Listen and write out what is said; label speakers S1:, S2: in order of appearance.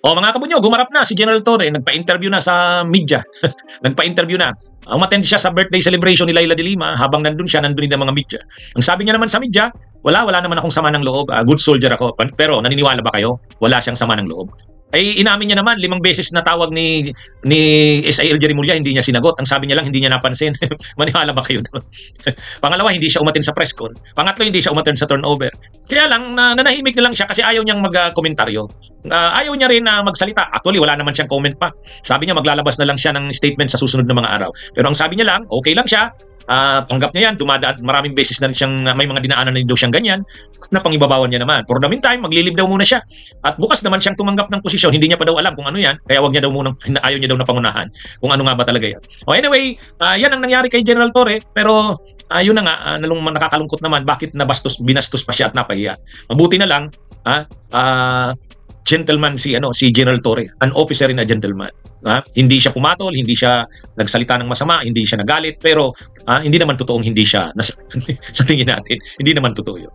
S1: O mga kabunyo, gumarap na si General Torre, nagpa-interview na sa media. Nagpa-interview na. Umattend siya sa birthday celebration ni Laila de Lima, habang nandun siya, nandun din ang mga media. Ang sabi niya naman sa media, wala naman akong sama ng loob. Good soldier ako. Pero naniniwala ba kayo? Wala siyang sama ng loob. Ay inamin niya naman 5 beses na tawag ni SIL Jerimulla, hindi niya sinagot. Ang sabi niya lang, hindi niya napansin. Maniwala ba kayo doon? Pangalawa, hindi siya umattend sa press con. Pangatlo, hindi siya umattend sa turnover. Kaya lang nanahimik na lang siya kasi ayaw niyang mag-komentaryo. Ayaw niya rin na magsalita. Actually, wala naman siyang comment pa. Sabi niya maglalabas na lang siya ng statement sa susunod na mga araw. Pero ang sabi niya lang, okay lang siya. Tanggap niya yan, dumadaan, maraming beses na siyang may mga dinaanan na daw siyang ganyan, na pangibabawan niya naman. For the meantime, maglilib daw muna siya. At bukas naman siyang tumanggap ng posisyon, hindi niya pa daw alam kung ano yan, kaya wag niya daw muna, ayaw niya daw na pangunahan kung ano nga ba talaga yan. Anyway, yan ang nangyari kay General Torre, pero yun na nga, nakakalungkot naman, bakit binastos pa siya at napahiya. Mabuti na lang, gentleman si General Torre, an officer in a gentleman. Hindi siya pumatol, hindi siya nagsalita ng masama, hindi siya nagalit, pero hindi naman totoong hindi siya sa tingin natin, hindi naman totoo yun.